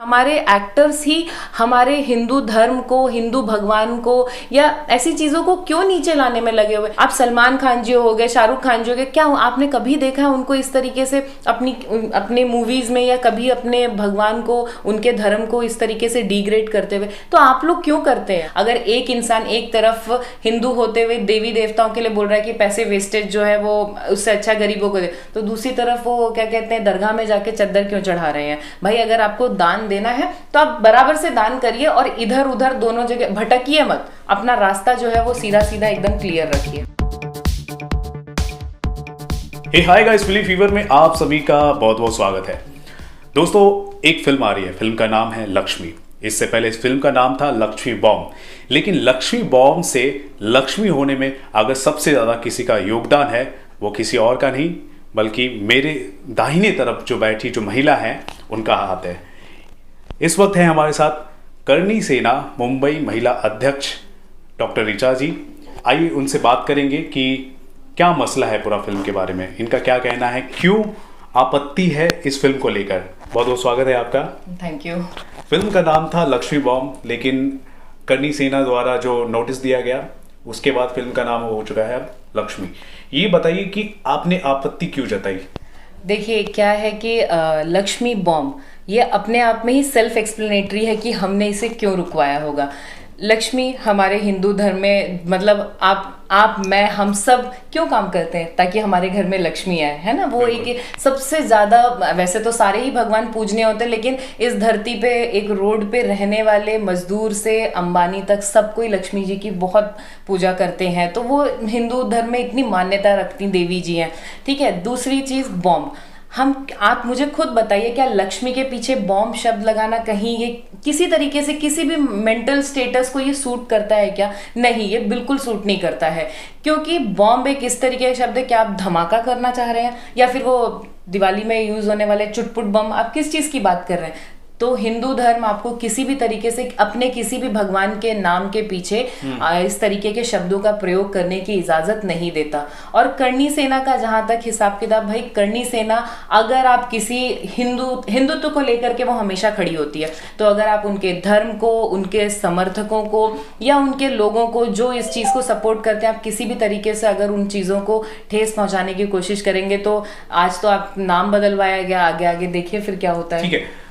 हमारे एक्टर्स ही हमारे हिंदू धर्म को, हिंदू भगवान को या ऐसी चीजों को क्यों नीचे लाने में लगे हुए। आप सलमान खान जी हो गए, शाहरुख खान जी हो गए, क्या आपने कभी देखा है उनको इस तरीके से अपने मूवीज में, या कभी अपने भगवान को, उनके धर्म को इस तरीके से डिग्रेड करते हुए? तो आप लोग क्यों करते हैं? अगर एक इंसान एक तरफ हिंदू होते हुए देवी देवताओं के लिए बोल रहा है कि पैसे वेस्टेज जो है वो उससे अच्छा गरीबों को दे, तो दूसरी तरफ वो क्या कहते हैं, दरगाह में जाके चद्दर क्यों चढ़ा रहे हैं? भाई अगर आपको दान देना है तो आप बराबर से दान करिए और इधर उधर दोनों जगह भटकिए मत। अपना रास्ता जो है वो सीधा सीधा एकदम क्लियर रखिए। हे हाय गाइस, फिल्म फीवर में आप सभी का बहुत बहुत स्वागत है। दोस्तों, एक फिल्म आ रही है, फिल्म का नाम है लक्ष्मी। इससे पहले इस फिल्म का नाम था लक्ष्मी बॉम्ब, लेकिन लक्ष्मी बॉम्ब से लक्ष्मी होने में अगर सबसे ज्यादा किसी का योगदान है वो किसी और का नहीं बल्कि मेरे दाहिने तरफ जो बैठी जो महिला है उनका हाथ है। इस वक्त है हमारे साथ करणी सेना मुंबई महिला अध्यक्ष डॉक्टर ऋचा जी। आइए उनसे बात करेंगे कि क्या मसला है पूरा फिल्म के बारे में, इनका क्या कहना है, क्यों आपत्ति है इस फिल्म को लेकर। बहुत बहुत स्वागत है आपका। Thank you. फिल्म का नाम था लक्ष्मी बॉम्ब, लेकिन करणी सेना द्वारा जो नोटिस दिया गया उसके बाद फिल्म का नाम हो चुका है अब लक्ष्मी। ये बताइए कि आपने आपत्ति क्यों जताई? देखिए क्या है कि लक्ष्मी बॉम्ब ये अपने आप में ही सेल्फ एक्सप्लेनेटरी है कि हमने इसे क्यों रुकवाया होगा। लक्ष्मी हमारे हिंदू धर्म में, मतलब आप मैं हम सब क्यों काम करते हैं ताकि हमारे घर में लक्ष्मी आए, है ना। वो एक सबसे ज्यादा, वैसे तो सारे ही भगवान पूजने होते हैं, लेकिन इस धरती पे एक रोड पे रहने वाले मजदूर से अंबानी तक सब कोई लक्ष्मी जी की बहुत पूजा करते हैं। तो वो हिंदू धर्म में इतनी मान्यता रखती देवी जी हैं, ठीक है। दूसरी चीज बॉम्ब, आप मुझे खुद बताइए, क्या लक्ष्मी के पीछे बॉम्ब शब्द लगाना कहीं ये किसी तरीके से किसी भी मेंटल स्टेटस को ये सूट करता है क्या? नहीं, ये बिल्कुल सूट नहीं करता है, क्योंकि बॉम्ब एक इस तरीके का शब्द है कि आप धमाका करना चाह रहे हैं या फिर वो दिवाली में यूज होने वाले चुटपुट बम, आप किस चीज की बात कर रहे हैं? तो हिंदू धर्म आपको किसी भी तरीके से अपने किसी भी भगवान के नाम के पीछे इस तरीके के शब्दों का प्रयोग करने की इजाजत नहीं देता। और करणी सेना का जहां तक हिसाब किताब, भाई करणी सेना अगर आप किसी हिंदुत्व को लेकर के वो हमेशा खड़ी होती है, तो अगर आप उनके धर्म को, उनके समर्थकों को या उनके लोगों को जो इस चीज को सपोर्ट करते हैं, आप किसी भी तरीके से अगर उन चीजों को ठेस पहुंचाने की कोशिश करेंगे तो आज तो आप नाम बदलवाया गया, आगे आगे देखिए फिर क्या होता है। ठीक है,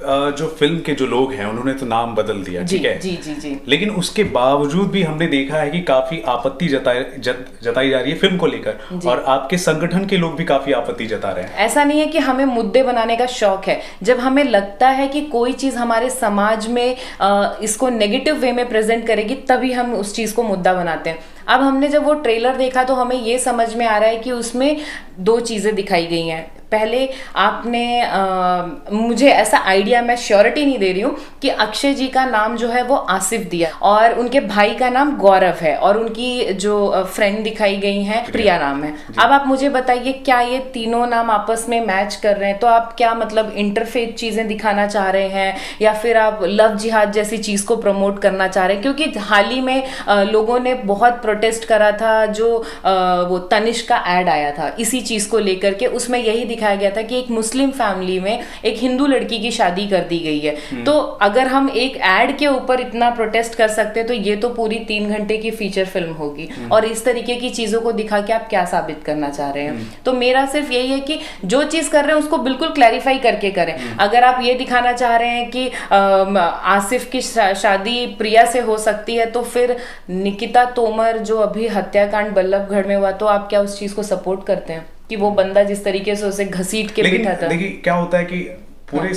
जो फिल्म के जो लोग हैं उन्होंने तो नाम बदल दिया, ठीक है। जी जी जी। लेकिन उसके बावजूद भी हमने देखा है कि काफी आपत्ति जताई जा रही है फिल्म को लेकर, और आपके संगठन के लोग भी काफी आपत्ति जता रहे हैं। ऐसा नहीं है कि हमें मुद्दे बनाने का शौक है, जब हमें लगता है कि कोई चीज हमारे समाज में इसको नेगेटिव वे में प्रेजेंट करेगी तभी हम उस चीज को मुद्दा बनाते हैं। अब हमने जब वो ट्रेलर देखा तो हमें ये समझ में आ रहा है कि उसमें दो चीजें दिखाई गई हैं। पहले आपने मुझे ऐसा आइडिया, मैं श्योरिटी नहीं दे रही हूँ, कि अक्षय जी का नाम जो है वो आसिफ दिया और उनके भाई का नाम गौरव है और उनकी जो फ्रेंड दिखाई गई हैं प्रिया नाम है। अब आप मुझे बताइए, क्या ये तीनों नाम आपस में मैच कर रहे हैं? तो आप क्या मतलब इंटरफेथ चीजें दिखाना चाह रहे हैं या फिर आप लव जिहाद जैसी चीज को प्रमोट करना चाह रहे हैं? क्योंकि हाल ही में लोगों ने बहुत प्रोटेस्ट करा था, जो वो तनिष्क का एड आया था इसी चीज को लेकर के, उसमें यही दिखाया गया था कि एक मुस्लिम फैमिली में एक हिंदू लड़की की शादी कर दी गई है। तो अगर हम एक एड के ऊपर इतना प्रोटेस्ट कर सकते हैं तो ये तो पूरी 3 घंटे की फीचर फिल्म होगी। और इस तरीके की चीजों को दिखा के आप क्या साबित करना चाह रहे हैं? तो मेरा सिर्फ यही है कि जो चीज कर रहे हैं उसको बिल्कुल क्लैरिफाई करके करें। अगर आप ये दिखाना चाह रहे हैं कि आसिफ की शादी प्रिया से हो सकती है, तो फिर निकिता तोमर जो अभी हत्याकांड बल्लभगढ़ में हुआ, तो आप क्या उस चीज को सपोर्ट करते हैं कि वो बंदा जिस तरीके से उसे घसीट के बिठा था? देखिए क्या होता है कि पूरे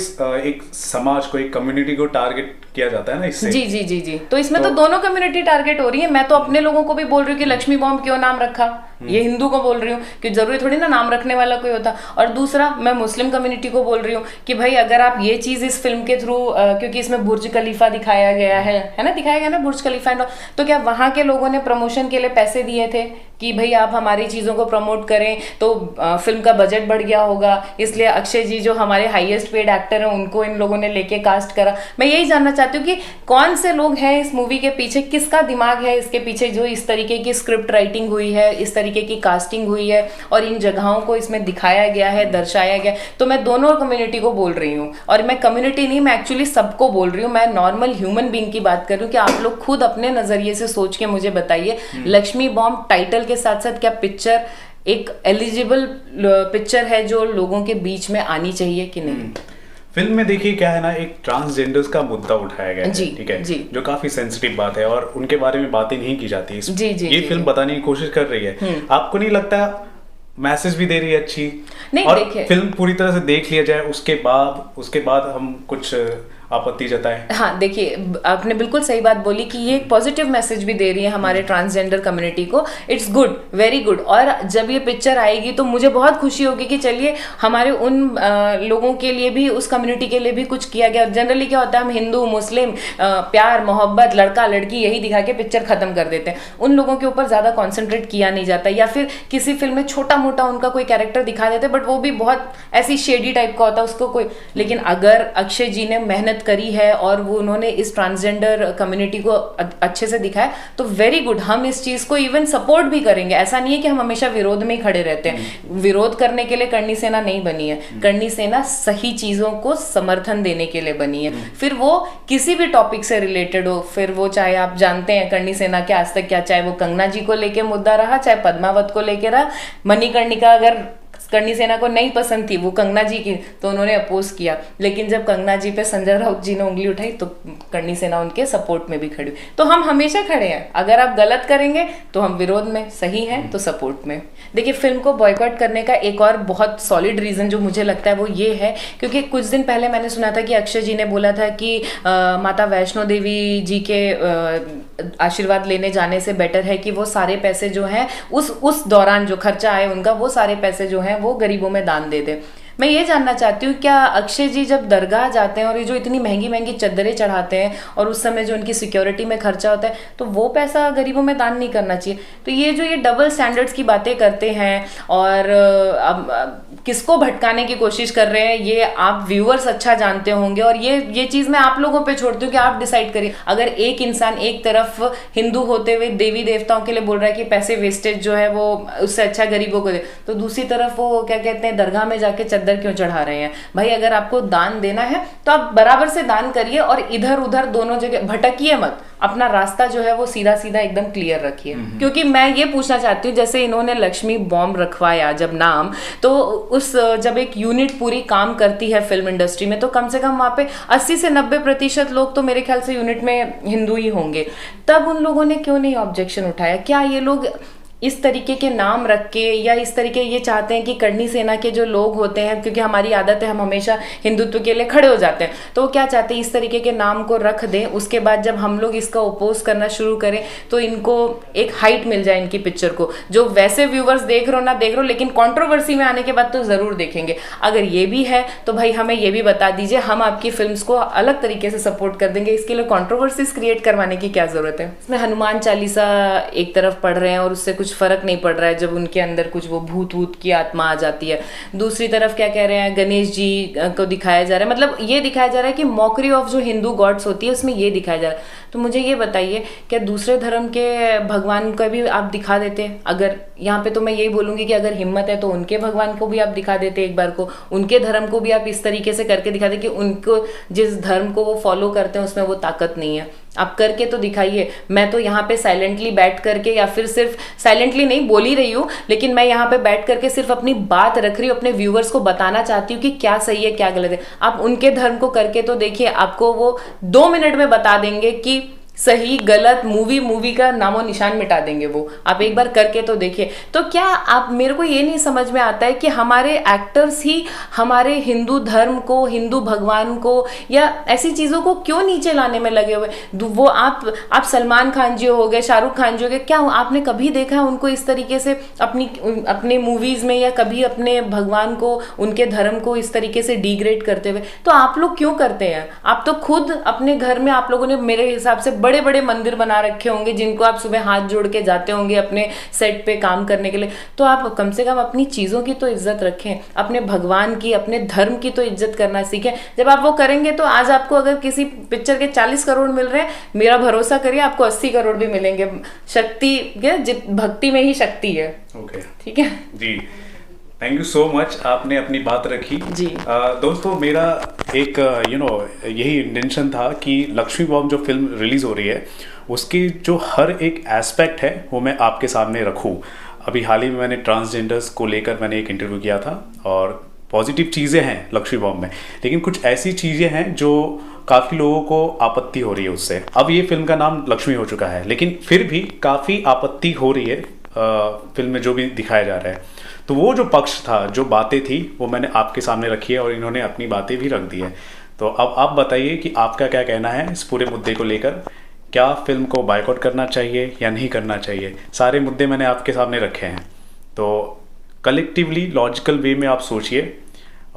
एक समाज को, एक कम्युनिटी को टारगेट किया जाता है ना इससे। जी जी जी जी। तो इसमें तो दोनों कम्युनिटी टारगेट हो रही है। मैं तो अपने लोगों को भी बोल रही हूँ कि लक्ष्मी बॉम्ब क्यों नाम रखा, ये हिंदू को बोल रही हूँ कि जरूरी थोड़ी ना नाम रखने वाला कोई होता। और दूसरा मैं मुस्लिम कम्युनिटी को बोल रही हूँ कि भाई अगर आप ये चीज इस फिल्म के थ्रू, क्योंकि इसमें बुर्ज खलीफा दिखाया गया है ना, दिखाया गया ना बुर्ज खलीफा, तो क्या वहां के लोगों ने प्रमोशन के लिए पैसे दिए थे कि भाई आप हमारी चीज़ों को प्रमोट करें तो फिल्म का बजट बढ़ गया होगा, इसलिए अक्षय जी जो हमारे हाईएस्ट पेड एक्टर हैं उनको इन लोगों ने लेके कास्ट करा। मैं यही जानना चाहती हूँ कि कौन से लोग हैं इस मूवी के पीछे, किसका दिमाग है इसके पीछे जो इस तरीके की स्क्रिप्ट राइटिंग हुई है, इस तरीके की कास्टिंग हुई है और इन जगहों को इसमें दिखाया गया है, दर्शाया गया। तो मैं दोनों कम्युनिटी को बोल रही हूँ, और मैं कम्युनिटी नहीं, मैं एक्चुअली सबको बोल रही हूँ, मैं नॉर्मल ह्यूमन बीइंग की बात कर रही हूँ कि आप लोग खुद अपने नजरिए से सोच के मुझे बताइए, लक्ष्मी बॉम्ब टाइटल के साथ साथ क्या पिक्चर एक एलिजिबल पिक्चर है जो लोगों के बीच में आनी चाहिए कि नहीं? फिल्म में देखिए क्या है ना, एक ट्रांसजेंडर्स का मुद्दा उठाया गया है, ठीक है, जी। जो काफी सेंसिटिव बात है और उनके बारे में बातें नहीं की जाती। ये फिल्म बताने की कोशिश कर रही है, आपको नहीं लगता मैसेज भी दे रही है अच्छी? नहीं, और देखिए फिल्म पूरी तरह से देख लिया जाए उसके बाद हम कुछ आपत्ति जताएं? हाँ, देखिए आपने बिल्कुल सही बात बोली कि ये एक पॉजिटिव मैसेज भी दे रही है हमारे ट्रांसजेंडर कम्युनिटी को। It's good, very good. और जब ये पिक्चर आएगी तो मुझे बहुत खुशी होगी कि चलिए हमारे उन लोगों के लिए भी, उस कम्युनिटी के लिए भी कुछ किया गया। जनरली क्या होता है, हम हिंदू मुस्लिम प्यार मोहब्बत लड़का लड़की यही दिखा के पिक्चर खत्म कर देते हैं, उन लोगों के ऊपर ज्यादा कॉन्सेंट्रेट किया नहीं जाता, या फिर किसी फिल्म में छोटा मोटा उनका कोई कैरेक्टर दिखा देते बट वो भी बहुत ऐसी शेडी टाइप का होता है उसको कोई। लेकिन अगर अक्षय जी ने मेहनत करी है और वो उन्होंने इस ट्रांसजेंडर कम्युनिटी को अच्छे से दिखाया तो वेरी गुड। हम इस चीज को इवन सपोर्ट भी करेंगे। ऐसा नहीं है कि हम हमेशा विरोध में ही खड़े रहते हैं। विरोध करने के लिए करणी सेना नहीं बनी है, करणी सेना सही चीजों को समर्थन देने के लिए बनी है। फिर वो किसी भी टॉपिक से रिलेटेड हो, फिर वो चाहे आप जानते हैं करणी सेना के आज तक क्या, चाहे वो कंगना जी को लेके मुद्दा रहा, चाहे पद्मावत को लेके रहा। मणिकर्णिका अगर करणी सेना को नहीं पसंद थी वो कंगना जी की तो उन्होंने अपोज किया, लेकिन जब कंगना जी पे संजय राउत जी ने उंगली उठाई तो करणी सेना उनके सपोर्ट में भी खड़ी। तो हम हमेशा खड़े हैं, अगर आप गलत करेंगे तो हम विरोध में, सही हैं तो सपोर्ट में। देखिए फिल्म को बॉयकॉट करने का एक और बहुत सॉलिड रीजन जो मुझे लगता है वो ये है, क्योंकि कुछ दिन पहले मैंने सुना था कि अक्षय जी ने बोला था कि माता वैष्णो देवी जी के आशीर्वाद लेने जाने से बेटर है कि वो सारे पैसे जो हैं उस दौरान जो खर्चा आए उनका, वो सारे पैसे जो हैं वो गरीबों में दान दे दे। मैं ये जानना चाहती हूँ क्या अक्षय जी जब दरगाह जाते हैं और ये जो इतनी महंगी महंगी चद्दरें चढ़ाते हैं और उस समय जो उनकी सिक्योरिटी में खर्चा होता है तो वो पैसा गरीबों में दान नहीं करना चाहिए? तो ये डबल स्टैंडर्ड्स की बातें करते हैं और किसको भटकाने की कोशिश कर रहे हैं ये आप व्यूअर्स अच्छा जानते होंगे। और ये चीज मैं आप लोगों पे छोड़ती हूँ कि आप डिसाइड करिए। अगर एक इंसान एक तरफ हिंदू होते हुए देवी देवताओं के लिए बोल रहा है कि पैसे वेस्टेज जो है वो उससे अच्छा गरीबों को दे, तो दूसरी तरफ वो क्या कहते हैं दरगाह में जाके चद्दर क्यों चढ़ा रहे हैं? भाई अगर आपको दान देना है तो आप बराबर से दान करिए और इधर उधर दोनों जगह भटकिए मत। अपना रास्ता जो है वो सीधा सीधा एकदम क्लियर रखिए। क्योंकि मैं ये पूछना चाहती हूँ, जैसे इन्होंने लक्ष्मी बॉम्ब रखवाया जब नाम, तो उस जब एक यूनिट पूरी काम करती है फिल्म इंडस्ट्री में तो कम से कम वहाँ पे 80 से 90% लोग तो मेरे ख्याल से यूनिट में हिंदू ही होंगे। तब उन लोगों ने क्यों नहीं ऑब्जेक्शन उठाया? क्या ये लोग इस तरीके के नाम रख के या इस तरीके ये चाहते हैं कि करणी सेना के जो लोग होते हैं, क्योंकि हमारी आदत है हम हमेशा हिंदुत्व के लिए खड़े हो जाते हैं, तो वो क्या चाहते हैं इस तरीके के नाम को रख दें, उसके बाद जब हम लोग इसका ओपोज करना शुरू करें तो इनको एक हाइट मिल जाए इनकी पिक्चर को, जो वैसे व्यूवर्स देख रहे हो ना देख रहे हो लेकिन कंट्रोवर्सी में आने के बाद तो जरूर देखेंगे। अगर ये भी है तो भाई हमें ये भी बता दीजिए, हम आपकी फिल्म्स को अलग तरीके से सपोर्ट कर देंगे। इसके लिए कंट्रोवर्सीज क्रिएट करवाने की क्या जरूरत है? इसमें हनुमान चालीसा एक तरफ पढ़ रहे हैं और उससे कुछ फर्क नहीं पड़ रहा है जब उनके अंदर कुछ वो भूत वूत की आत्मा आ जाती है। दूसरी तरफ क्या कह रहे हैं, गणेश जी को दिखाया जा रहा है, मतलब ये दिखाया जा रहा है कि मॉकरी ऑफ जो हिंदू गॉड्स होती है उसमें ये दिखाया जा रहा है। तो मुझे ये बताइए क्या दूसरे धर्म के भगवान का भी आप दिखा देते? अगर यहाँ पे तो मैं यही बोलूंगी कि अगर हिम्मत है तो उनके भगवान को भी आप दिखा देते एक बार को, उनके धर्म को भी आप इस तरीके से करके दिखा दे कि उनको जिस धर्म को वो फॉलो करते हैं उसमें वो ताकत नहीं है। आप करके तो दिखाइए। मैं तो यहाँ पे साइलेंटली बैठ करके या फिर सिर्फ साइलेंटली नहीं बोल ही रही हूँ, लेकिन मैं यहाँ पे बैठ करके सिर्फ अपनी बात रख रही हूँ, अपने व्यूवर्स को बताना चाहती हूँ कि क्या सही है क्या गलत है। आप उनके धर्म को करके तो देखिए, आपको वो 2 मिनट में बता देंगे कि सही गलत, मूवी का नामो निशान मिटा देंगे वो। आप एक बार करके तो देखिए। तो क्या आप, मेरे को ये नहीं समझ में आता है कि हमारे एक्टर्स ही हमारे हिंदू धर्म को, हिंदू भगवान को या ऐसी चीजों को क्यों नीचे लाने में लगे हुए? वो आप सलमान खान जी हो गए, शाहरुख खान जी हो गए, क्या आपने कभी देखा है उनको इस तरीके से अपने मूवीज में या कभी अपने भगवान को, उनके धर्म को इस तरीके से डिग्रेड करते हुए? तो आप लोग क्यों करते हैं? आप तो खुद अपने घर में आप लोगों ने मेरे हिसाब से बड़े बड़े मंदिर बना रखे होंगे जिनको आप सुबह हाथ जोड़ के जाते होंगे अपने सेट पे काम करने के लिए। तो आप कम से कम अपनी चीज़ों की तो इज्जत रखें, अपने भगवान की, अपने धर्म की तो इज्जत करना सीखें। जब आप वो करेंगे तो आज आपको अगर किसी पिक्चर के 40 करोड़ मिल रहे हैं, मेरा भरोसा करिए आपको 80 करोड़ भी मिलेंगे। शक्ति भक्ति में ही शक्ति है। ओके, ठीक है जी, थैंक यू सो मच, आपने अपनी बात रखी जी। दोस्तों, मेरा एक यही इंटेंशन था कि लक्ष्मी बॉम्ब जो फिल्म रिलीज हो रही है उसकी जो हर एक एस्पेक्ट है वो मैं आपके सामने रखूं। अभी हाल ही में मैंने ट्रांसजेंडर्स को लेकर मैंने एक इंटरव्यू किया था और पॉजिटिव चीज़ें हैं लक्ष्मी बॉम्ब में, लेकिन कुछ ऐसी चीज़ें हैं जो काफ़ी लोगों को आपत्ति हो रही है उससे। अब ये फिल्म का नाम लक्ष्मी हो चुका है, लेकिन फिर भी काफ़ी आपत्ति हो रही है फिल्म में जो भी दिखाया जा रहा है। तो वो जो पक्ष था, जो बातें थी, वो मैंने आपके सामने रखी है और इन्होंने अपनी बातें भी रख दी है। तो अब आप बताइए कि आपका क्या कहना है इस पूरे मुद्दे को लेकर। क्या फिल्म को बायकॉट करना चाहिए या नहीं करना चाहिए? सारे मुद्दे मैंने आपके सामने रखे हैं, तो कलेक्टिवली लॉजिकल वे में आप सोचिए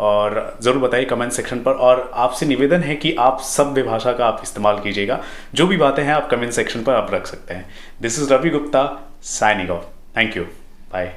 और ज़रूर बताइए कमेंट सेक्शन पर। और आपसे निवेदन है कि आप सभ्य भाषा का आप इस्तेमाल कीजिएगा, जो भी बातें हैं आप कमेंट सेक्शन पर आप रख सकते हैं। This is Ravi Gupta signing off. Thank you, bye.